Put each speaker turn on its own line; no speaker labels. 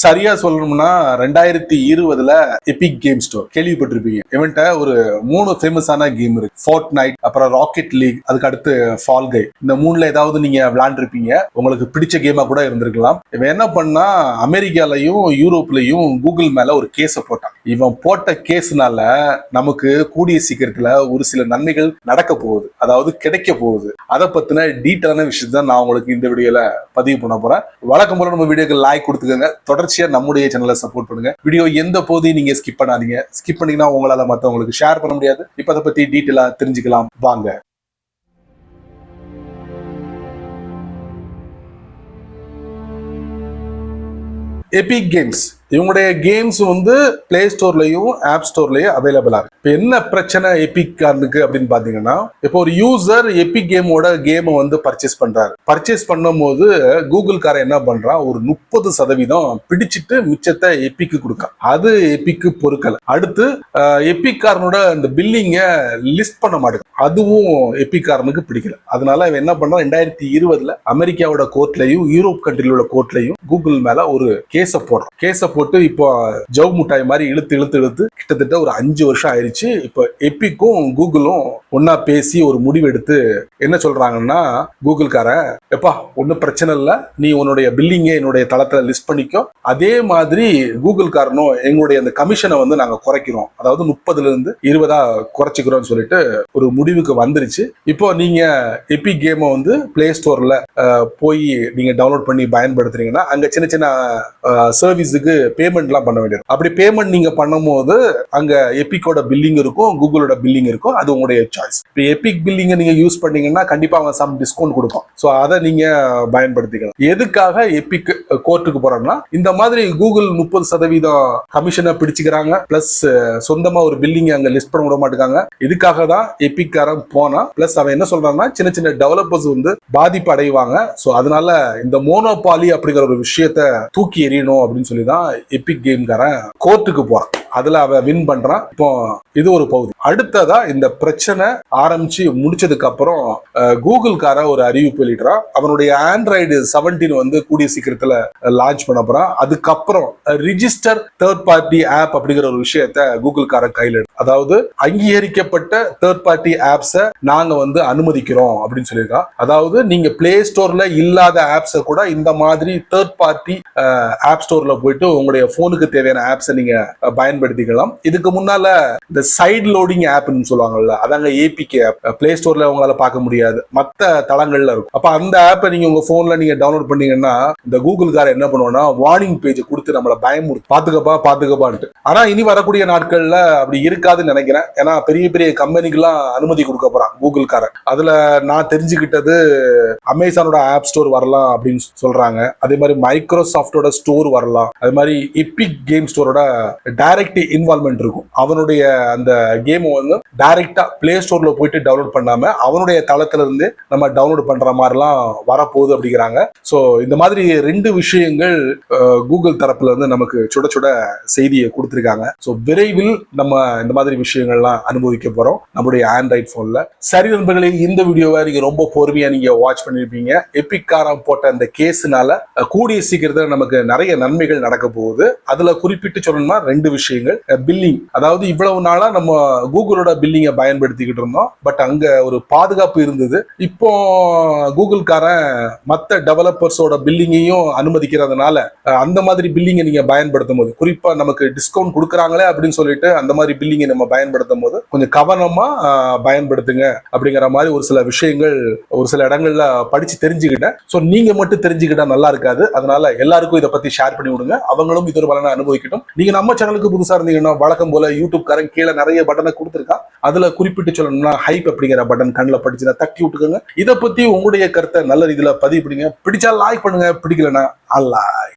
சரியா சொல்லணும்னா 2020 Epic game store கேள்விப்பட்டிருப்பீங்க. இவன்ட்ட ஒரு 3 ஃபேமஸான கேம் இருக்கு. ஃபோர்ட்நைட், அப்புறம் ராக்கெட் லீக், அதுக்கு அடுத்து ஃபால் கை. இந்த 3ல ஏதாவது நீங்க விளையாண்டுருப்பீங்க. உங்களுக்கு பிடிச்ச கேமா கூட இருந்திருக்கலாம். இவன் என்ன பண்ணா, அமெரிக்காலையும் யூரோப்லயும் கூகுள் மேல ஒரு கேஸ போட்டான். இவன் போட்ட கேஸ்னால நமக்கு கூடிய சீக்கிரத்துல ஒரு சில நன்மைகள் நடக்க போகுது, அதாவது கிடைக்க போகுது. அதை பத்தின டீட்டெயிலான விஷயத்தை தான் நான் உங்களுக்கு இந்த வீடியோல பதிவு பண்ண போறேன். வழக்கம் போல நம்ம வீடியோக்கு லைக் கொடுத்துக்கோங்க. தொடர்ச்சியா நம்முடைய சேனலை சப்போர்ட் பண்ணுங்க. வீடியோ எந்த போதையும் நீங்க ஸ்கிப் பண்ணாதீங்க. ஸ்கிப் பண்ணீங்கன்னா உங்களால மத்தவங்களுக்கு ஷேர் பண்ண முடியாது. இப்ப அதை பத்தி டீட்டெயிலா தெரிஞ்சுக்கலாம் வாங்க. எபிக் கேம்ஸ் இவங்களுடைய கேம்ஸ் பிளே ஸ்டோர்லயும் ஆப் ஸ்டோர்லயும் அவைலபிளா இருக்கு. இப்போ என்ன பிரச்சனை எபிக் கார்டுக்கு அப்படின்னு பாத்தீங்கன்னா, இப்போ ஒரு யூசர் எபிக் கேமோட கேம் பர்ச்சேஸ் பண்றாரு. பர்ச்சேஸ் பண்ணும்போது கூகுள் காரன் என்ன பண்றான், ஒரு 30% பிடிச்சிட்டு மிச்சத்தை எபிக்கு கொடுக்கான். அது எபிக்கு பொறுக்கல. அடுத்து எபிக் காரனோட இந்த பில்லிங்க லிஸ்ட் பண்ண மாட்டேங்குது. அதுவும் எபிக் காரனுக்கு பிடிக்கல. அதனால இவன் என்ன பண்றான், 2020 அமெரிக்காவோட கோர்ட்லயும் யூரோப் கண்ட்ரியோட கோர்ட்லயும் கூகுள் மேல ஒரு கேஸ போட்டு இப்போ ஜவ் முட்டாய் மாதிரி இழுத்து கிட்டத்தட்ட ஒரு 5 வருஷம் ஆயிடுச்சு. இப்போ எபிக்கும் கூகுளும் ஒன்னா பேசி ஒரு முடிவு எடுத்து என்ன சொல்றாங்கன்னா, கூகுள் காரன் எப்பா ஒன்னும் பிரச்சனை இல்ல, நீ உன்னுடைய பில்லிங்க என்னுடைய தளத்துல லிஸ்ட் பண்ணிக்கோ. அதே மாதிரி கூகுள் காரனும் எங்களுடைய அந்த கமிஷனை நாங்க குறைக்கிறோம், அதாவது 30ல இருந்து 20 குறைச்சிக்கிறோம் சொல்லிட்டு ஒரு முடிவுக்கு வந்துருச்சு. இப்போ நீங்க எபிக் கேமை பிளே ஸ்டோர்ல போய் நீங்க டவுன்லோட் பண்ணி பயன்படுத்துறீங்கன்னா, அங்க சின்ன சின்ன சர்வீஸுக்கு பேமெண்ட்லாம் பண்ண வேண்டியது. அப்படி பேமெண்ட் நீங்க பண்ணும்போது அங்க எபிக்கோட பில்லிங் இருக்கும், கூகுளோட பில்லிங் இருக்கும். அது உங்களுடைய சாய்ஸ். இப்போ எபிக் பில்லிங்க நீங்க யூஸ் பண்ணீங்கன்னா கண்டிப்பா அவங்க சம் டிஸ்கவுண்ட் கொடுப்போம். ஸோ அதை நீங்க பயன்படுத்திக்கலாம். எதுக்காக எபிக் கோர்ட்டுக்கு போறோம்னா, இந்த மாதிரி கூகுள் 30% கமிஷனை பிடிச்சுக்கிறாங்க, பிளஸ் சொந்தமா ஒரு பில்லிங் அங்க லிஸ்ட் பண்ண விட மாட்டாங்க. இதுக்காக தான் எபிக் காரன் போனா. பிளஸ் அவன் என்ன சொல்றான்னா, சின்ன சின்ன டெவலப்பர்ஸ் பாதிப்பு அடைவாங்க. ஸோ அதனால இந்த மோனோபாலி அப்படிங்கிற ஒரு விஷயத்த தூக்கி எறியணும் அப்படின்னு சொல்லி தான் எபிக் கேம்காரன் கோர்ட்டுக்கு போறான். அதுல அவன் வின் பண்றான். இப்போ இது ஒரு பகுதி. அடுத்ததா இந்த பிரச்சனை ஆரம்பிச்சு முடிச்சதுக்கு அப்புறம் கூகுள் கார ஒரு அறிவிப்பு வெளியிடுறான். அவனுடைய ஆண்ட்ராய்டு 17 கூடிய சீக்கிரத்துல லான்ச் பண்ண போறான். அதுக்கப்புறம் ரிஜிஸ்டர் தேர்ட் பார்ட்டி ஆப் அப்படிங்கிற ஒரு விஷயத்த கூகுள் கார கையில் எடுத்து, அதாவது அங்கீகரிக்கப்பட்ட தேர்ட் பார்ட்டி ஆப்ஸ நாங்க அனுமதிக்கிறோம் அப்படின்னு சொல்லியிருக்கான். அதாவது நீங்க பிளே ஸ்டோர்ல இல்லாத ஆப்ஸ கூட இந்த மாதிரி தேர்ட் பார்ட்டி ஆப் ஸ்டோர்ல போயிட்டு உங்களுடைய போனுக்கு தேவையான ஆப்ஸை நீங்க பயன்படுத்திக்கலாம். இதுக்கு முன்னால இந்த சைடு லோடிங் ஆப்னு சொல்லுவாங்கல்ல, அதாங்க ஏபிகே ஆப். பிளே ஸ்டோர்ல உங்களால பார்க்க முடியாது, மற்ற தளங்கள்ல இருக்கும். அப்ப அந்த ஆப்பை நீங்க உங்க போன்ல நீங்க டவுன்லோட் பண்ணீங்கன்னா, இந்த கூகுள் கார என்ன பண்ணுவோம்னா, வார்னிங் பேஜ் கொடுத்து நம்மள பயமுறுத்து, பாத்துக்கப்பான்ட்டு. ஆனா இனி வரக்கூடிய நாட்கள்ல அப்படி இருக்காதுன்னு நினைக்கிறேன். ஏன்னா பெரிய பெரிய கம்பெனிக்கெல்லாம் அனுமதி கொடுக்க போறான் கூகுள் காரன். அதுல நான் தெரிஞ்சுக்கிட்டது, அமேசானோட ஆப் ஸ்டோர் வரலாம் அப்படின்னு சொல்றாங்க. அதே மாதிரி மைக்ரோசாஃப்டோட ஸ்டோர் வரலாம். அது மாதிரி எபிக் கேம் ஸ்டோரோட டைரக்ட் இன்வால்வ்மெண்ட் இருக்கும். அவனுடைய அந்த கேம் டைரக்டா பிளே ஸ்டோர்ல போயிட்டு டவுன்லோட் பண்ணாம அவனுடைய தளத்துல இருந்து நம்ம டவுன்லோட் பண்ற மாதிரிலாம் வரப்போகுது அப்படிங்கிறாங்க. சோ இந்த மாதிரி 2 விஷயங்கள் கூகுள் தரப்புல நமக்கு சுட சுட செய்தியை கொடுத்திருக்காங்க. சோ விரைவில் நம்ம இந்த மாதிரி விஷயங்கள்லாம் அனுபவிக்க போறோம் நம்முடைய ஆண்ட்ராய்ட் போன்ல. சரி நண்பர்களே, இந்த வீடியோவை நீங்க ரொம்ப பொறுமையா நீங்க வாட்ச் பண்ணிருப்பீங்க. எபிக் காரன் போட்ட அந்த கேஸ்னால கூடிய சீக்கிரத்தில் நமக்கு நிறைய நன்மைகள் நடக்க போகுது. அதுல குறிப்பிட்டு சொல்லணும்னா 2 விஷயங்கள். பில்லிங், அதாவது இவ்வளவு நாளா நம்ம கூகுளோட பில்லிங்கை பயன்படுத்திக்கிட்டு இருந்தோம், பட் அங்க ஒரு பாதுகாப்பு இருந்தது. இப்போ கூகுள் காரன் மற்ற டெவலப்பர்ஸோட பில்லிங்கையும் அனுமதிக்கிறதுனால அந்த மாதிரி பில்லிங்கை நீங்க பயன்படுத்தும் போது, குறிப்பா நமக்கு டிஸ்கவுண்ட் கொடுக்குறாங்களே அப்படின்னு சொல்லிட்டு அந்த மாதிரி பில்லிங்கை நம்ம பயன்படுத்தும் போது கொஞ்சம் கவனமா பயன்படுத்துங்க அப்படிங்கிற மாதிரி ஒரு சில விஷயங்கள் ஒரு சில இடங்கள்ல படிச்சு தெரிஞ்சுக்கிட்டேன். ஸோ நீங்க மட்டும் தெரிஞ்சுக்கிட்டா நல்லா இருக்காது. அதனால எல்லாருக்கும் இதை பத்தி ஷேர் பண்ணி விடுங்க, அவங்களும் இது ஒரு பலனை அனுபவிக்கட்டும். நீங்க நம்ம சேனலுக்கு புதுசா இருந்தீங்கன்னா வழக்கம் போல யூடியூப் காரன் கீழே நிறைய பட்டனை கொடுத்துருக்கா. அதுல குறிப்பிட்டு சொல்லணும்னா ஹைப் அப்படிங்கிற பட்டன் கண்ணில் படிச்சுன்னா தட்டி விட்டுக்கோங்க. இதை பத்தி உங்களுடைய கருத்தை நல்ல ரீதியில பதிவு பண்ணுங்க. பிடிச்சா லைக் பண்ணுங்க, பிடிக்கலன்னா அல்ல.